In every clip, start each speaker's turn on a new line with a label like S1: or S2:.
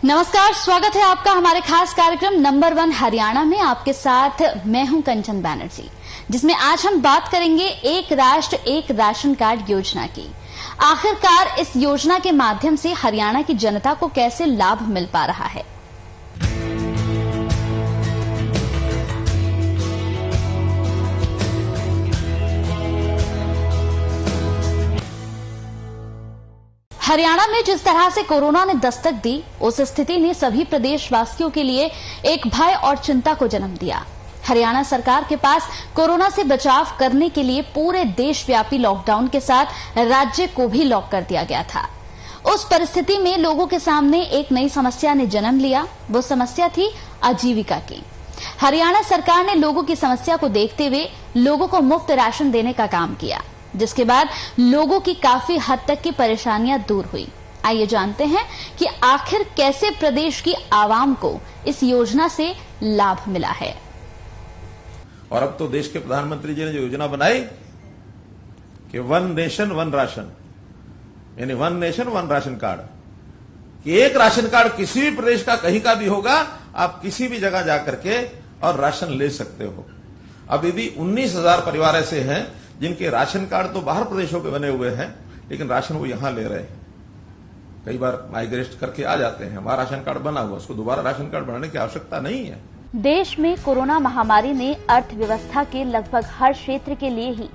S1: नमस्कार, स्वागत है आपका हमारे खास कार्यक्रम नंबर 1 हरियाणा में। आपके साथ मैं हूं कंचन बैनर्जी, जिसमें आज हम बात करेंगे एक राष्ट्र एक राशन कार्ड योजना की। आखिरकार इस योजना के माध्यम से हरियाणा की जनता को कैसे लाभ मिल पा रहा है। हरियाणा में जिस तरह से कोरोना ने दस्तक दी, उस स्थिति ने सभी प्रदेशवासियों के लिए एक भय और चिंता को जन्म दिया। हरियाणा सरकार के पास कोरोना से बचाव करने के लिए पूरे देशव्यापी लॉकडाउन के साथ राज्य को भी लॉक कर दिया गया था। उस परिस्थिति में लोगों के सामने एक नई समस्या ने जन्म लिया। वो समस्या थी आजीविका की। हरियाणा सरकार ने लोगों की समस्या को देखते हुए लोगों को मुफ्त राशन देने का काम किया, जिसके बाद लोगों की काफी हद तक की परेशानियां दूर हुई। आइए जानते हैं कि आखिर कैसे प्रदेश की आवाम को इस योजना से लाभ मिला है।
S2: और अब तो देश के प्रधानमंत्री जी ने जो योजना बनाई कि 1 नेशन 1 राशन, यानी 1 नेशन 1 राशन कार्ड, कि एक राशन कार्ड किसी भी प्रदेश का कहीं का भी होगा, आप किसी भी जगह जाकर के और राशन ले सकते हो। अभी भी 19,000 परिवार ऐसे हैं जिनके राशन कार्ड तो बाहर प्रदेशों के बने हुए हैं, लेकिन राशन वो यहां ले रहे हैं। कई बार माइग्रेट करके आ जाते हैं, हमारा राशन कार्ड बना हुआ, उसको दोबारा राशन कार्ड बनाने की आवश्यकता नहीं है।
S3: देश में कोरोना महामारी ने अर्थव्यवस्था के लगभग हर क्षेत्र के लिए ही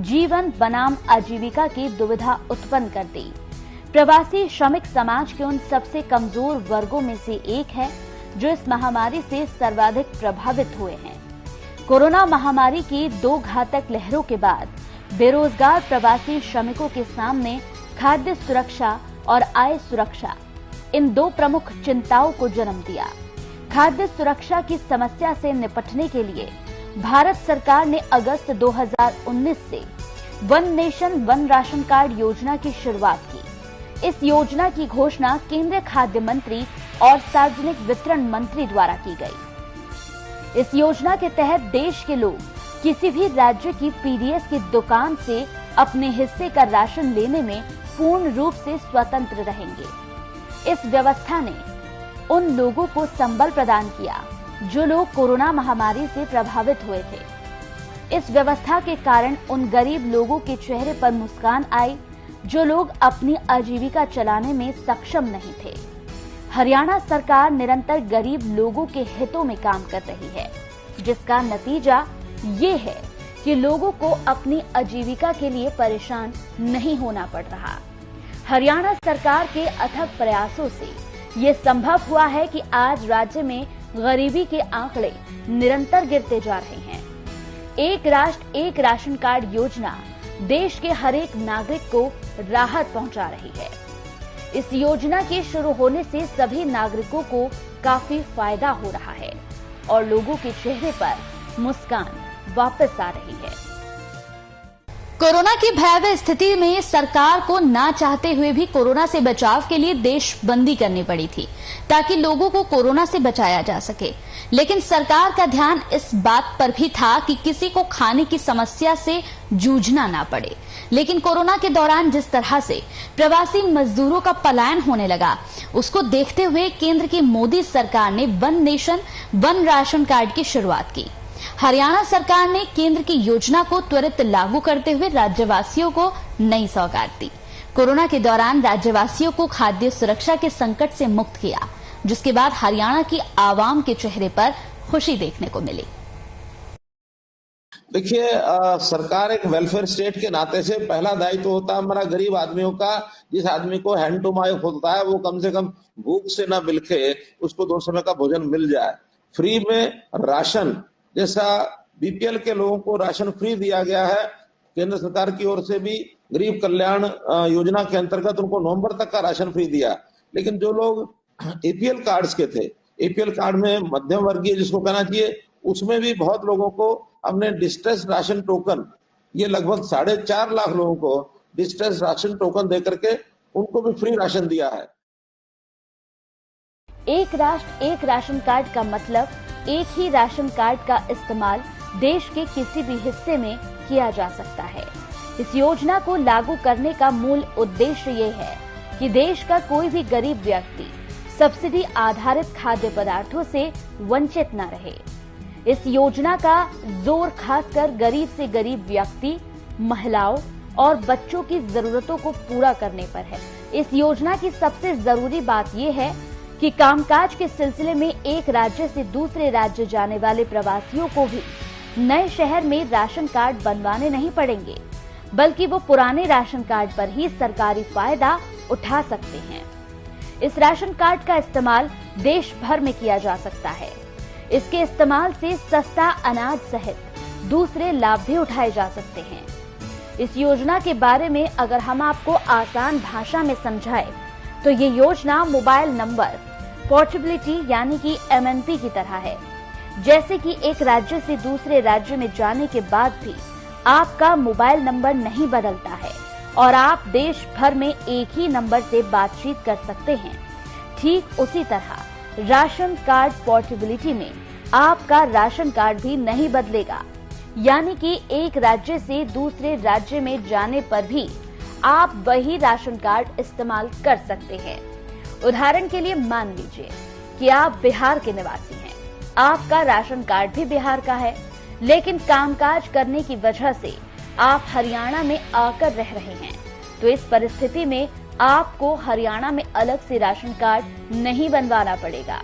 S3: जीवन बनाम आजीविका की दुविधा उत्पन्न कर दी। प्रवासी श्रमिक समाज के उन सबसे कमजोर वर्गों में से एक है जो इस महामारी से सर्वाधिक प्रभावित हुए हैं। कोरोना महामारी की 2 घातक लहरों के बाद बेरोजगार प्रवासी श्रमिकों के सामने खाद्य सुरक्षा और आय सुरक्षा, इन 2 प्रमुख चिंताओं को जन्म दिया। खाद्य सुरक्षा की समस्या से निपटने के लिए भारत सरकार ने अगस्त 2019 से 1 नेशन 1 राशन कार्ड योजना की शुरुआत की। इस योजना की घोषणा केंद्रीय खाद्य मंत्री और सार्वजनिक वितरण मंत्री द्वारा की गई। इस योजना के तहत देश के लोग किसी भी राज्य की पीडीएस की दुकान से अपने हिस्से का राशन लेने में पूर्ण रूप से स्वतंत्र रहेंगे। इस व्यवस्था ने उन लोगों को संबल प्रदान किया जो लोग कोरोना महामारी से प्रभावित हुए थे। इस व्यवस्था के कारण उन गरीब लोगों के चेहरे पर मुस्कान आई जो लोग अपनी आजीविका चलाने में सक्षम नहीं थे। हरियाणा सरकार निरंतर गरीब लोगों के हितों में काम कर रही है, जिसका नतीजा ये है कि लोगों को अपनी आजीविका के लिए परेशान नहीं होना पड़ रहा। हरियाणा सरकार के अथक प्रयासों से ये संभव हुआ है कि आज राज्य में गरीबी के आंकड़े निरंतर गिरते जा रहे हैं। एक राष्ट्र एक राशन कार्ड योजना देश के हर एक नागरिक को राहत पहुंचा रही है। इस योजना के शुरू होने से सभी नागरिकों को काफी फायदा हो रहा है और लोगों के चेहरे पर मुस्कान वापस आ रही है।
S1: कोरोना की भयावह स्थिति में सरकार को ना चाहते हुए भी कोरोना से बचाव के लिए देशबंदी करनी पड़ी थी, ताकि लोगों को कोरोना से बचाया जा सके। लेकिन सरकार का ध्यान इस बात पर भी था कि किसी को खाने की समस्या से जूझना ना पड़े। लेकिन कोरोना के दौरान जिस तरह से प्रवासी मजदूरों का पलायन होने लगा, उसको देखते हुए केंद्र की मोदी सरकार ने 1 नेशन 1 राशन कार्ड की शुरुआत की। हरियाणा सरकार ने केंद्र की योजना को त्वरित लागू करते हुए राज्यवासियों को नई सौगात दी। कोरोना के दौरान राज्यवासियों को खाद्य सुरक्षा के संकट से मुक्त किया, जिसके बाद हरियाणा की आवाम के चेहरे पर खुशी देखने को मिली।
S4: देखिए, सरकार एक वेलफेयर स्टेट के नाते से पहला दायित्व होता है हमारा गरीब आदमियों का। जिस आदमी को हैंड टू माउथ होता है, वो कम से कम भूख से ना बिलखे, उसको 2 समय का भोजन मिल जाए। फ्री में राशन, जैसा बीपीएल के लोगों को राशन फ्री दिया गया है केंद्र सरकार की ओर से भी, गरीब कल्याण योजना के अंतर्गत उनको नवंबर तक का राशन फ्री दिया। लेकिन जो लोग एपीएल कार्ड्स के थे, एपीएल कार्ड में मध्यम वर्गीय जिसको कहना चाहिए, उसमें भी बहुत लोगों को हमने डिस्ट्रेस राशन टोकन, ये लगभग 4.5 लाख लोगों को डिस्ट्रेस राशन टोकन देकर के उनको भी फ्री राशन दिया है।
S3: एक राष्ट्र एक राशन कार्ड का मतलब एक ही राशन कार्ड का इस्तेमाल देश के किसी भी हिस्से में किया जा सकता है। इस योजना को लागू करने का मूल उद्देश्य ये है कि देश का कोई भी गरीब व्यक्ति सब्सिडी आधारित खाद्य पदार्थों से वंचित न रहे। इस योजना का जोर खासकर गरीब से गरीब व्यक्ति, महिलाओं और बच्चों की जरूरतों को पूरा करने पर है। इस योजना की सबसे जरूरी बात यह है कि कामकाज के सिलसिले में एक राज्य से दूसरे राज्य जाने वाले प्रवासियों को भी नए शहर में राशन कार्ड बनवाने नहीं पड़ेंगे, बल्कि वो पुराने राशन कार्ड पर ही सरकारी फायदा उठा सकते हैं। इस राशन कार्ड का इस्तेमाल देश भर में किया जा सकता है। इसके इस्तेमाल से सस्ता अनाज सहित दूसरे लाभ भी उठाए जा सकते हैं। इस योजना के बारे में अगर हम आपको आसान भाषा में समझाएं, तो ये योजना मोबाइल नंबर पोर्टेबिलिटी यानी कि MNP की तरह है। जैसे कि एक राज्य से दूसरे राज्य में जाने के बाद भी आपका मोबाइल नंबर नहीं बदलता है और आप देश भर में एक ही नंबर से बातचीत कर सकते हैं, ठीक उसी तरह राशन कार्ड पोर्टेबिलिटी में आपका राशन कार्ड भी नहीं बदलेगा। यानी कि एक राज्य से दूसरे राज्य में जाने पर भी आप वही राशन कार्ड इस्तेमाल कर सकते हैं। उदाहरण के लिए मान लीजिए कि आप बिहार के निवासी हैं, आपका राशन कार्ड भी बिहार का है, लेकिन कामकाज करने की वजह से आप हरियाणा में आकर रह रहे हैं, तो इस परिस्थिति में आपको हरियाणा में अलग से राशन कार्ड नहीं बनवाना पड़ेगा।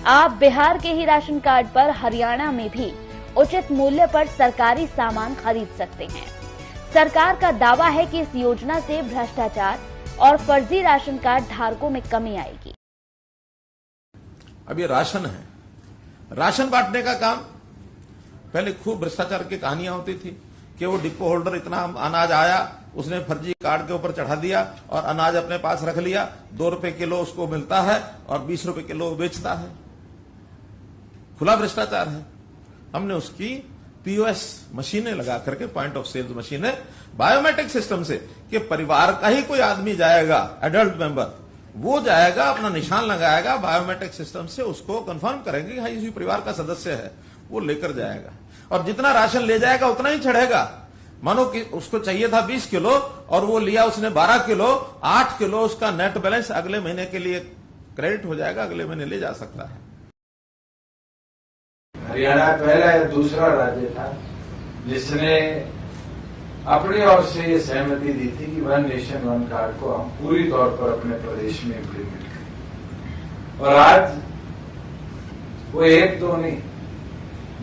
S3: आप बिहार के ही राशन कार्ड पर हरियाणा में भी उचित मूल्य पर सरकारी सामान खरीद सकते हैं। सरकार का दावा है कि इस योजना से भ्रष्टाचार और फर्जी राशन कार्ड धारकों में कमी आएगी।
S2: अब ये राशन है, राशन बांटने का काम पहले खूब भ्रष्टाचार की कहानियां होती थी कि वो डिपो होल्डर इतना अनाज आया, उसने फर्जी कार्ड के ऊपर चढ़ा दिया और अनाज अपने पास रख लिया। 2 रुपए किलो उसको मिलता है और 20 रुपए किलो बेचता है। खुला भ्रष्टाचार है। हमने उसकी POS मशीनें लगा करके, पॉइंट ऑफ सेल्स मशीनें, बायोमेट्रिक सिस्टम से कि परिवार का ही कोई आदमी जाएगा, एडल्ट मेंबर, वो जाएगा, अपना निशान लगाएगा, बायोमेट्रिक सिस्टम से उसको कंफर्म करेंगे कि हाँ इसी परिवार का सदस्य है, वो लेकर जाएगा और जितना राशन ले जाएगा उतना ही चढ़ेगा। मानो कि उसको चाहिए था 20 किलो और वो लिया उसने 12 किलो, 8 किलो उसका नेट बैलेंस अगले महीने के लिए क्रेडिट हो जाएगा, अगले महीने ले जा सकता है।
S5: हरियाणा पहला या दूसरा राज्य था जिसने अपनी ओर से ये सहमति दी थी कि 1 नेशन 1 कार्ड को हम पूरी तौर पर अपने प्रदेश में इम्प्लीमेंट करें। और आज वो 1-2 नहीं,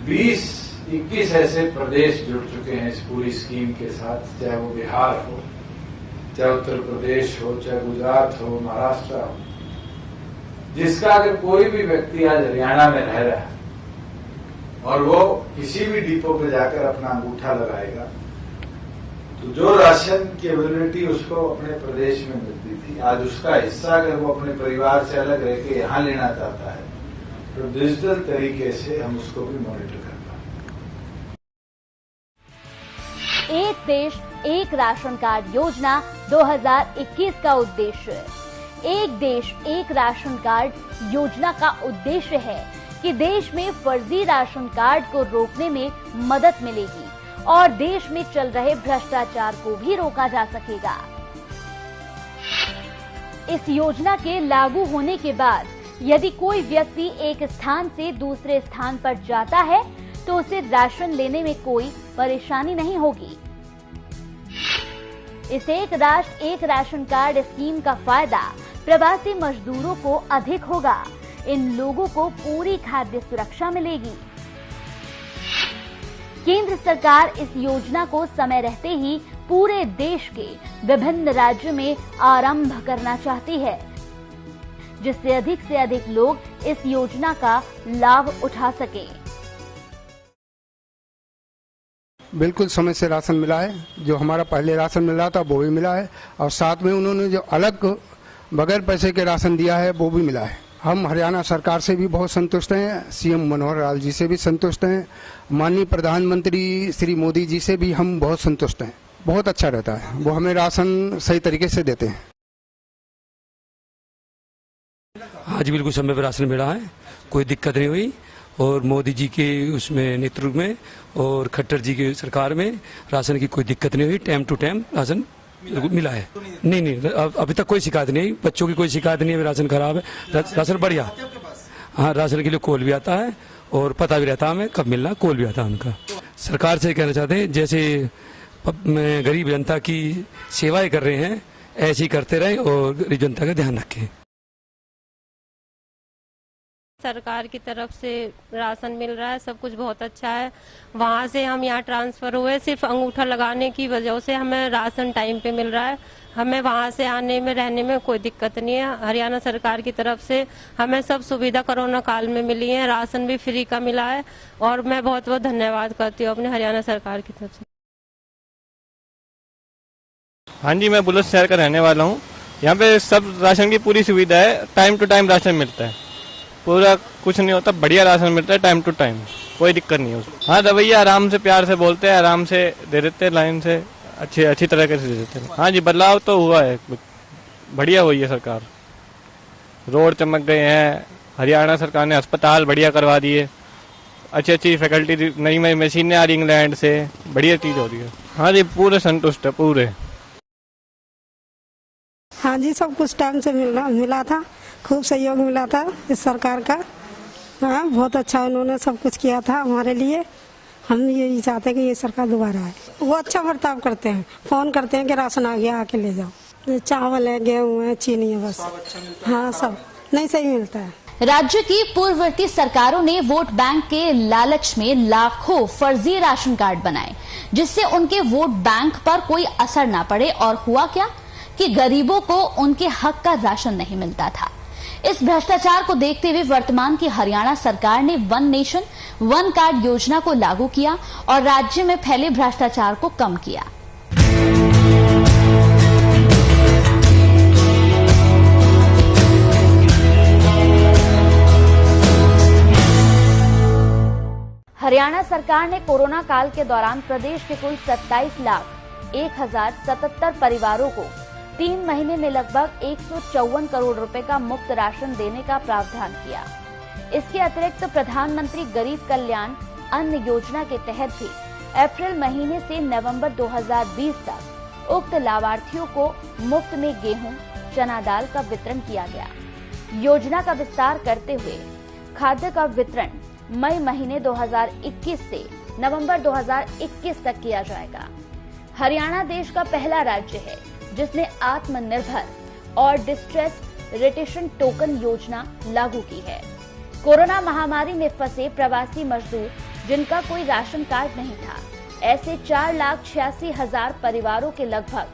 S5: 20-21 ऐसे प्रदेश जुड़ चुके हैं इस पूरी स्कीम के साथ, चाहे वो बिहार हो, चाहे उत्तर प्रदेश हो, चाहे गुजरात हो, महाराष्ट्र हो, जिसका अगर कोई भी व्यक्ति आज हरियाणा में रह रहा है और वो किसी भी डिपो पे जाकर अपना अंगूठा लगाएगा, तो जो राशन की अवेलेबिलिटी उसको अपने प्रदेश में मिलती थी, आज उसका हिस्सा अगर वो अपने परिवार से अलग रह के यहाँ लेना चाहता है, तो डिजिटल तरीके से हम उसको भी मॉनिटर कर पाएंगे।
S3: एक देश एक राशन कार्ड योजना 2021 का उद्देश्य है। एक देश एक राशन कार्ड योजना का उद्देश्य है कि देश में फर्जी राशन कार्ड को रोकने में मदद मिलेगी और देश में चल रहे भ्रष्टाचार को भी रोका जा सकेगा। इस योजना के लागू होने के बाद यदि कोई व्यक्ति एक स्थान से दूसरे स्थान पर जाता है तो उसे राशन लेने में कोई परेशानी नहीं होगी। इस एक राष्ट्र एक राशन कार्ड स्कीम का फायदा प्रवासी मजदूरों को अधिक होगा। इन लोगों को पूरी खाद्य सुरक्षा मिलेगी। केंद्र सरकार इस योजना को समय रहते ही पूरे देश के विभिन्न राज्यों में आरंभ करना चाहती है, जिससे अधिक से अधिक लोग इस योजना का लाभ उठा सके।
S6: बिल्कुल समय से राशन मिला है। जो हमारा पहले राशन मिल रहा था वो भी मिला है और साथ में उन्होंने जो अलग बगैर पैसे के राशन दिया है वो भी मिला है। हम हरियाणा सरकार से भी बहुत संतुष्ट हैं, CM मनोहर लाल जी से भी संतुष्ट हैं, माननीय प्रधानमंत्री श्री मोदी जी से भी हम बहुत संतुष्ट हैं। बहुत अच्छा रहता है, वो हमें राशन सही तरीके से देते हैं।
S7: आज बिल्कुल समय पर राशन मिला है, कोई दिक्कत नहीं हुई और मोदी जी के उसमें नेतृत्व में और खट्टर जी की सरकार में राशन की कोई दिक्कत नहीं हुई। टाइम टू टाइम राशन मिला है। नहीं, अभी तक कोई शिकायत नहीं आई, बच्चों की कोई शिकायत नहीं है, राशन खराब है, राशन बढ़िया। हाँ, राशन के लिए कॉल भी आता है और पता भी रहता है हमें कब मिलना, कॉल भी आता है उनका। सरकार से कहना चाहते हैं जैसे गरीब जनता की सेवाएं कर रहे हैं ऐसे ही करते रहे और गरीब जनता का ध्यान रखें।
S8: सरकार की तरफ से राशन मिल रहा है, सब कुछ बहुत अच्छा है। वहाँ से हम यहाँ ट्रांसफर हुए, सिर्फ अंगूठा लगाने की वजह से हमें राशन टाइम पे मिल रहा है। हमें वहाँ से आने में रहने में कोई दिक्कत नहीं है। हरियाणा सरकार की तरफ से हमें सब सुविधा कोरोना काल में मिली है, राशन भी फ्री का मिला है और मैं बहुत बहुत धन्यवाद करती हूँ अपने हरियाणा सरकार की तरफ से।
S9: हाँ जी, मैं बुलंद शहर का रहने वाला हूँ। यहाँ पे सब राशन की पूरी सुविधा है, टाइम टू टाइम राशन मिलता है, पूरा कुछ नहीं होता, बढ़िया राशन मिलता है टाइम टू टाइम, कोई दिक्कत नहीं है उसमें। हाँ, रवैया आराम से प्यार से बोलते हैं, आराम से दे देते हैं, लाइन से अच्छी तरह से दे देते हैं। हाँ जी, बदलाव तो हुआ है, बढ़िया हुई है सरकार, रोड चमक गए हैं, हरियाणा सरकार ने अस्पताल बढ़िया करवा दिए, अच्छी फैकल्टी, नई मशीनें आ रही इंग्लैंड से, बढ़िया चीज हो रही है। हाँ जी, पूरे संतुष्ट है पूरे।
S10: हाँ जी, सब कुछ टाइम से मिला था, खूब सहयोग मिला था इस सरकार का। हाँ, बहुत अच्छा उन्होंने सब कुछ किया था हमारे लिए। हम यही चाहते हैं कि ये सरकार दोबारा आए। वो अच्छा बर्ताव करते हैं, फोन करते हैं कि राशन आ गया, आके ले जाओ। चावल है, गेहूँ है, चीनी है, बस। हाँ, सब नहीं सही मिलता है।
S1: राज्य की पूर्ववर्ती सरकारों ने वोट बैंक के लालच में लाखों फर्जी राशन कार्ड बनाए, जिससे उनके वोट बैंक पर कोई असर न पड़े। और हुआ क्या कि गरीबों को उनके हक का राशन नहीं मिलता था। इस भ्रष्टाचार को देखते हुए वर्तमान की हरियाणा सरकार ने वन नेशन वन कार्ड योजना को लागू किया और राज्य में फैले भ्रष्टाचार को कम किया।
S3: हरियाणा सरकार ने कोरोना काल के दौरान प्रदेश के कुल 27,01,077 परिवारों को 3 महीने में लगभग 154 करोड़ रुपए का मुफ्त राशन देने का प्रावधान किया। इसके अतिरिक्त प्रधानमंत्री गरीब कल्याण अन्न योजना के तहत भी अप्रैल महीने से नवंबर 2020 तक उक्त लाभार्थियों को मुफ्त में गेहूं, चना दाल का वितरण किया गया। योजना का विस्तार करते हुए खाद्य का वितरण मई महीने 2021 से नवंबर 2021 तक किया जाएगा। हरियाणा देश का पहला राज्य है जिसने आत्मनिर्भर और डिस्ट्रेस रिटेशन टोकन योजना लागू की है। कोरोना महामारी में फंसे प्रवासी मजदूर जिनका कोई राशन कार्ड नहीं था, ऐसे 4,86,000 परिवारों के लगभग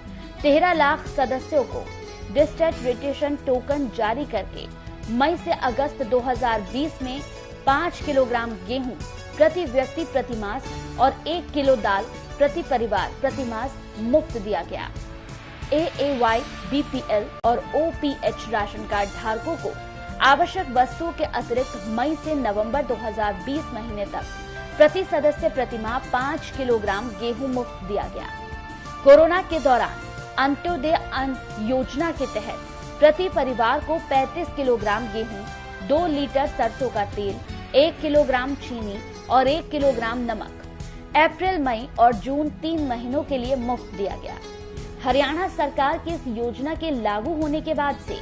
S3: 13 लाख सदस्यों को डिस्ट्रेस रिटेशन टोकन जारी करके मई से अगस्त 2020 में 5 किलोग्राम गेहूं प्रति व्यक्ति प्रतिमास और 1 किलो दाल प्रति परिवार प्रतिमास मुफ्त दिया गया। AAY, BPL और OPH राशन कार्ड धारकों को आवश्यक वस्तुओं के अतिरिक्त मई से नवंबर 2020 महीने तक प्रति सदस्य प्रतिमाह 5 किलोग्राम गेहूं मुफ्त दिया गया। कोरोना के दौरान अंत्योदय अन्न योजना के तहत प्रति परिवार को 35 किलोग्राम गेहूं, 2 लीटर सरसों का तेल, 1 किलोग्राम चीनी और 1 किलोग्राम नमक अप्रैल, मई और जून 3 महीनों के लिए मुफ्त दिया गया। हरियाणा सरकार की इस योजना के लागू होने के बाद से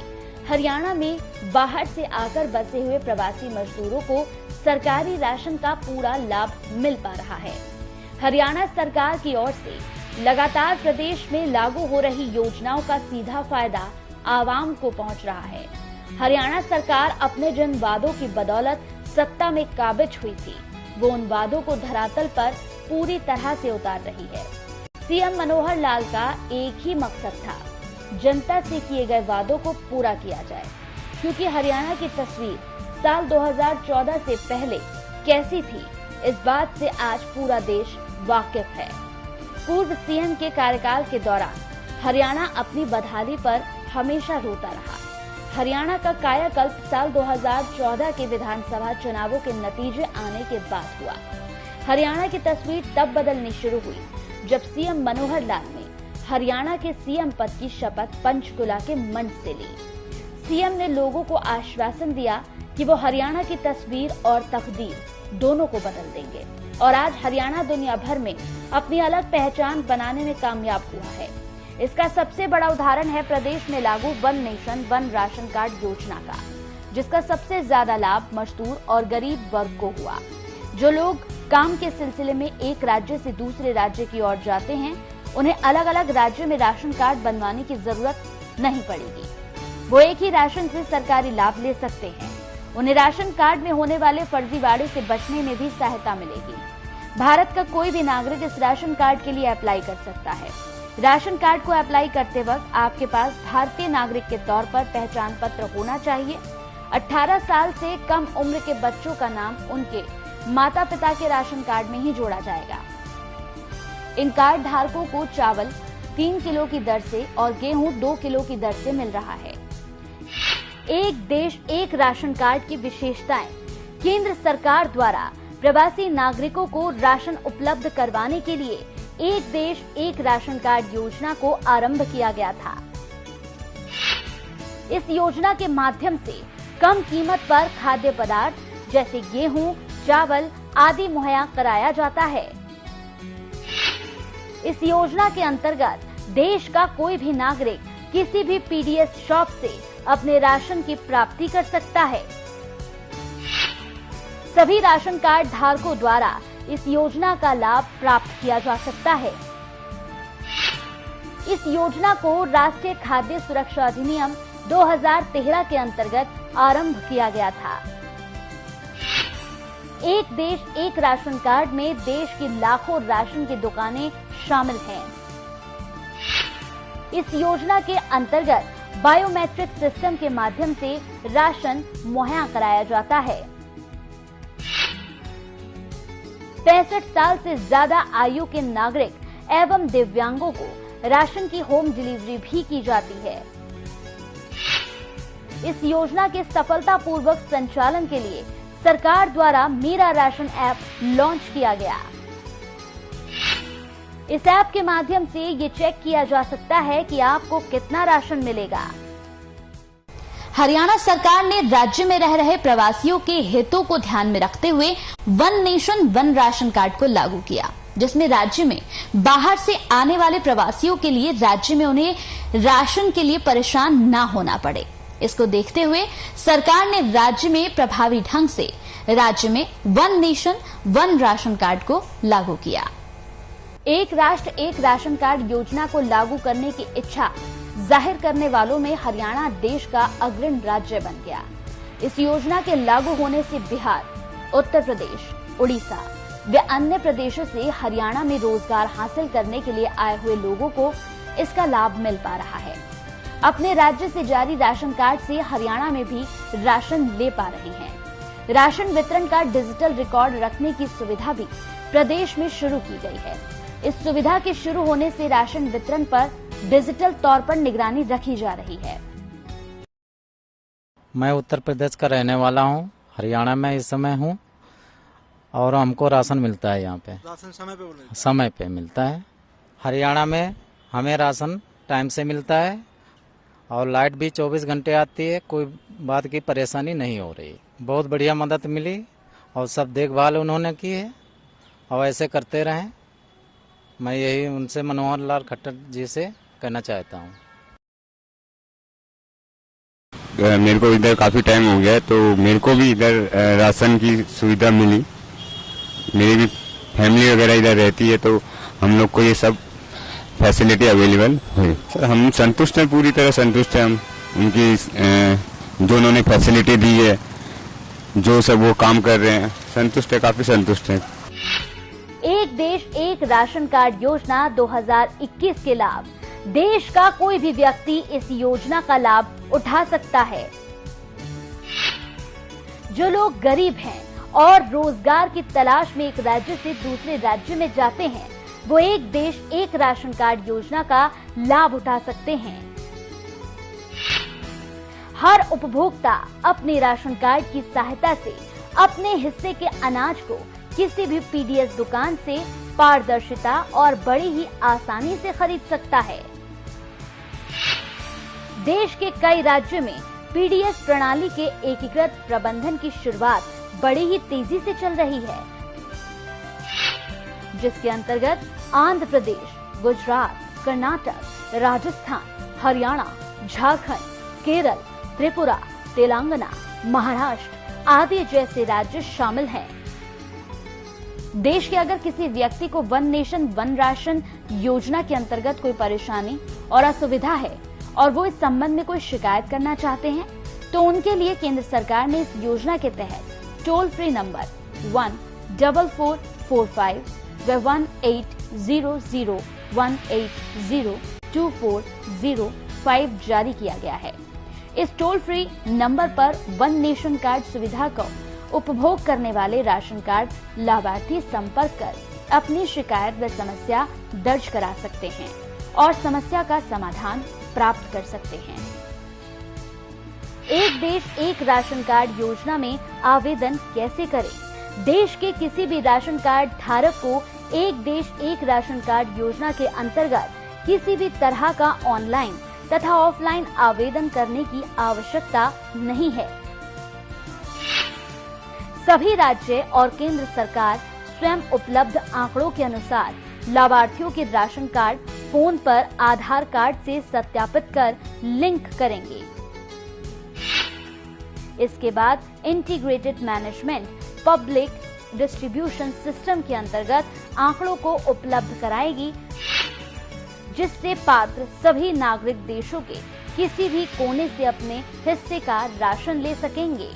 S3: हरियाणा में बाहर से आकर बसे हुए प्रवासी मजदूरों को सरकारी राशन का पूरा लाभ मिल पा रहा है। हरियाणा सरकार की ओर से लगातार प्रदेश में लागू हो रही योजनाओं का सीधा फायदा आवाम को पहुंच रहा है। हरियाणा सरकार अपने जिन वादों की बदौलत सत्ता में काबिज हुई थी, वो उन वादों को धरातल पर पूरी तरह से उतार रही है। सीएम मनोहर लाल का एक ही मकसद था, जनता से किए गए वादों को पूरा किया जाए, क्योंकि हरियाणा की तस्वीर साल 2014 से पहले कैसी थी, इस बात से आज पूरा देश वाकिफ है। पूर्व सीएम के कार्यकाल के दौरान हरियाणा अपनी बदहाली पर हमेशा रोता रहा। हरियाणा का कायाकल्प साल 2014 के विधानसभा चुनावों के नतीजे आने के बाद हुआ। हरियाणा की तस्वीर तब बदलनी शुरू हुई जब सीएम मनोहर लाल ने हरियाणा के सीएम पद की शपथ पंचकुला के मंच से ली। सीएम ने लोगों को आश्वासन दिया कि वो हरियाणा की तस्वीर और तकदीर दोनों को बदल देंगे, और आज हरियाणा दुनिया भर में अपनी अलग पहचान बनाने में कामयाब हुआ है। इसका सबसे बड़ा उदाहरण है प्रदेश में लागू one nation one ration card योजना का, जिसका सबसे ज्यादा लाभ मजदूर और गरीब वर्ग को हुआ। जो लोग काम के सिलसिले में एक राज्य से दूसरे राज्य की ओर जाते हैं, उन्हें अलग अलग राज्य में राशन कार्ड बनवाने की जरूरत नहीं पड़ेगी। वो एक ही राशन से सरकारी लाभ ले सकते हैं। उन्हें राशन कार्ड में होने वाले फर्जीवाड़े से बचने में भी सहायता मिलेगी। भारत का कोई भी नागरिक इस राशन कार्ड के लिए अप्लाई कर सकता है। राशन कार्ड को अप्लाई करते वक्त आपके पास भारतीय नागरिक के तौर पर पहचान पत्र होना चाहिए। 18 साल से कम उम्र के बच्चों का नाम उनके माता पिता के राशन कार्ड में ही जोड़ा जाएगा। इन कार्ड धारकों को चावल 3 किलो की दर से और गेहूं 2 किलो की दर से मिल रहा है। एक देश एक राशन कार्ड की विशेषताएं। केंद्र सरकार द्वारा प्रवासी नागरिकों को राशन उपलब्ध करवाने के लिए एक देश एक राशन कार्ड योजना को आरंभ किया गया था। इस योजना के माध्यम से कम कीमत पर खाद्य पदार्थ जैसे गेहूं, चावल आदि मुहैया कराया जाता है। इस योजना के अंतर्गत देश का कोई भी नागरिक किसी भी पीडीएस शॉप से अपने राशन की प्राप्ति कर सकता है। सभी राशन कार्ड धारकों द्वारा इस योजना का लाभ प्राप्त किया जा सकता है। इस योजना को राष्ट्रीय खाद्य सुरक्षा अधिनियम 2013 के अंतर्गत आरंभ किया गया था। एक देश एक राशन कार्ड में देश की लाखों राशन की दुकानें शामिल हैं। इस योजना के अंतर्गत बायोमेट्रिक सिस्टम के माध्यम से राशन मुहैया कराया जाता है। 65 साल से ज्यादा आयु के नागरिक एवं दिव्यांगों को राशन की होम डिलीवरी भी की जाती है। इस योजना के सफलतापूर्वक संचालन के लिए सरकार द्वारा मेरा राशन ऐप लॉन्च किया गया। इस ऐप के माध्यम से ये चेक किया जा सकता है कि आपको कितना राशन मिलेगा।
S1: हरियाणा सरकार ने राज्य में रह रहे प्रवासियों के हितों को ध्यान में रखते हुए one nation one ration card को लागू किया, जिसमें राज्य में बाहर से आने वाले प्रवासियों के लिए राज्य में उन्हें राशन के लिए परेशान न होना पड़े। इसको देखते हुए सरकार ने राज्य में प्रभावी ढंग से राज्य में one nation one ration card को लागू किया।
S3: एक राष्ट्र एक राशन कार्ड योजना को लागू करने की इच्छा जाहिर करने वालों में हरियाणा देश का अग्रणी राज्य बन गया। इस योजना के लागू होने से बिहार, उत्तर प्रदेश, उड़ीसा व अन्य प्रदेशों से हरियाणा में रोजगार हासिल करने के लिए आए हुए लोगों को इसका लाभ मिल पा रहा है। अपने राज्य से जारी राशन कार्ड से हरियाणा में भी राशन ले पा रहे हैं। राशन वितरण का डिजिटल रिकॉर्ड रखने की सुविधा भी प्रदेश में शुरू की गई है। इस सुविधा के शुरू होने से राशन वितरण पर डिजिटल तौर पर निगरानी रखी जा रही है।
S11: मैं उत्तर प्रदेश का रहने वाला हूं, हरियाणा में इस समय हूं और हमको राशन मिलता है। यहाँ पे राशन समय पे मिलता है। हरियाणा में हमें राशन टाइम से मिलता है और लाइट भी 24 घंटे आती है। कोई बात की परेशानी नहीं हो रही। बहुत बढ़िया मदद मिली और सब देखभाल उन्होंने की है और ऐसे करते रहें। मैं यही उनसे मनोहर लाल खट्टर जी से कहना चाहता हूँ।
S12: मेरे को इधर काफी टाइम हो गया है, तो मेरे को भी इधर राशन की सुविधा मिली। मेरी भी फैमिली वगैरह इधर रहती है, तो हम लोग को ये सब फैसिलिटी अवेलेबल हुई। सर हम संतुष्ट हैं, पूरी तरह संतुष्ट हैं हम उनकी जो उन्होंने फैसिलिटी दी है, जो सब वो काम कर रहे हैं, संतुष्ट है, काफी संतुष्ट है।
S3: एक देश एक राशन कार्ड योजना 2021 के लाभ। देश का कोई भी व्यक्ति इस योजना का लाभ उठा सकता है। जो लोग गरीब हैं और रोजगार की तलाश में एक राज्य से दूसरे राज्य में जाते हैं, वो एक देश एक राशन कार्ड योजना का लाभ उठा सकते हैं। हर उपभोक्ता अपने राशन कार्ड की सहायता से अपने हिस्से के अनाज को किसी भी पीडीएस दुकान से पारदर्शिता और बड़ी ही आसानी से खरीद सकता है। देश के कई राज्यों में पीडीएस प्रणाली के एकीकृत प्रबंधन की शुरुआत बड़ी ही तेजी से चल रही है, जिसके अंतर्गत आंध्र प्रदेश, गुजरात, कर्नाटक, राजस्थान, हरियाणा, झारखंड, केरल, त्रिपुरा, तेलंगाना, महाराष्ट्र आदि जैसे राज्य शामिल हैं। देश के अगर किसी व्यक्ति को वन नेशन वन राशन योजना के अंतर्गत कोई परेशानी और असुविधा है और वो इस संबंध में कोई शिकायत करना चाहते हैं, तो उनके लिए केंद्र सरकार ने इस योजना के तहत टोल फ्री नंबर 14445 व 180018024005 जारी किया गया है। इस टोल फ्री नंबर पर वन नेशन कार्ड सुविधा को उपभोग करने वाले राशन कार्ड लाभार्थी संपर्क कर अपनी शिकायत व समस्या दर्ज करा सकते हैं और समस्या का समाधान प्राप्त कर सकते हैं। एक देश एक राशन कार्ड योजना में आवेदन कैसे करें? देश के किसी भी राशन कार्ड धारक को एक देश एक राशन कार्ड योजना के अंतर्गत किसी भी तरह का ऑनलाइन तथा ऑफलाइन आवेदन करने की आवश्यकता नहीं है। सभी राज्य और केंद्र सरकार स्वयं उपलब्ध आंकड़ों के अनुसार लाभार्थियों के राशन कार्ड फोन पर आधार कार्ड से सत्यापित कर लिंक करेंगे। इसके बाद integrated management public distribution system के अंतर्गत आंकड़ों को उपलब्ध कराएगी, जिससे पात्र सभी नागरिक देशों के किसी भी कोने से अपने हिस्से का राशन ले सकेंगे।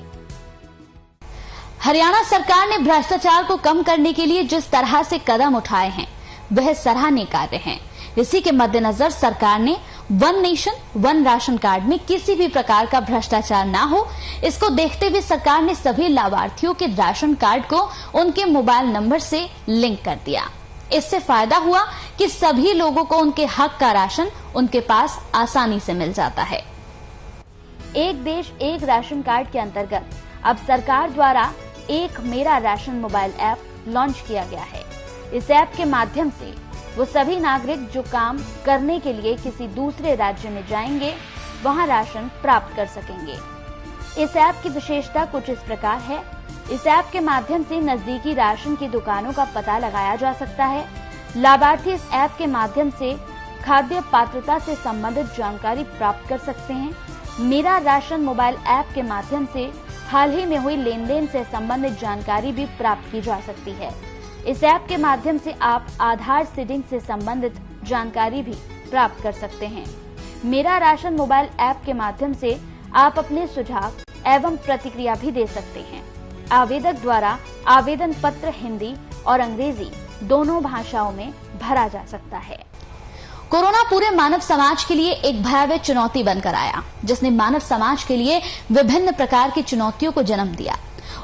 S1: हरियाणा सरकार ने भ्रष्टाचार को कम करने के लिए जिस तरह से कदम उठाए हैं वह सराहनीय कार्य हैं। इसी के मद्देनजर सरकार ने one nation one ration card में किसी भी प्रकार का भ्रष्टाचार ना हो, इसको देखते हुए सरकार ने सभी लाभार्थियों के राशन कार्ड को उनके मोबाइल नंबर से लिंक कर दिया। इससे फायदा हुआ कि सभी लोगों को उनके हक का राशन उनके पास आसानी से मिल जाता है।
S3: एक देश एक राशन कार्ड के अंतर्गत अब सरकार द्वारा एक मेरा राशन मोबाइल ऐप लॉन्च किया गया है। इस ऐप के माध्यम से वो सभी नागरिक जो काम करने के लिए किसी दूसरे राज्य में जाएंगे, वहां राशन प्राप्त कर सकेंगे। इस ऐप की विशेषता कुछ इस प्रकार है। इस ऐप के माध्यम से नजदीकी राशन की दुकानों का पता लगाया जा सकता है। लाभार्थी इस ऐप के माध्यम से खाद्य पात्रता से संबंधित जानकारी प्राप्त कर सकते हैं। मेरा राशन मोबाइल ऐप के माध्यम से हाल ही में हुई लेन देन से संबंधित जानकारी भी प्राप्त की जा सकती है। इस ऐप के माध्यम से आप आधार सीडिंग से संबंधित जानकारी भी प्राप्त कर सकते हैं। मेरा राशन मोबाइल ऐप के माध्यम से आप अपने सुझाव एवं प्रतिक्रिया भी दे सकते हैं। आवेदक द्वारा आवेदन पत्र हिंदी और अंग्रेजी दोनों भाषाओं में भरा जा सकता है।
S1: कोरोना पूरे मानव समाज के लिए एक भयावह चुनौती बनकर आया, जिसने मानव समाज के लिए विभिन्न प्रकार की चुनौतियों को जन्म दिया।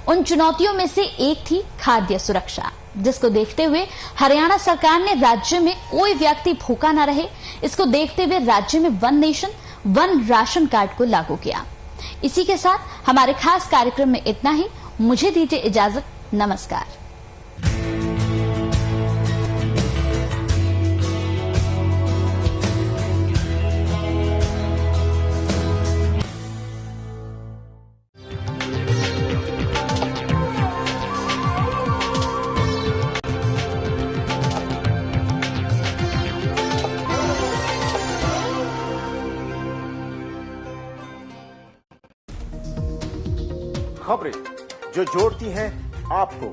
S1: उन चुनौतियों में से एक थी खाद्य सुरक्षा, जिसको देखते हुए हरियाणा सरकार ने राज्य में कोई व्यक्ति भूखा न रहे, इसको देखते हुए राज्य में one nation one ration card को लागू किया। इसी के साथ हमारे खास कार्यक्रम में इतना ही। मुझे दीजिए इजाजत। नमस्कार।
S13: खबरें जो जोड़ती हैं आपको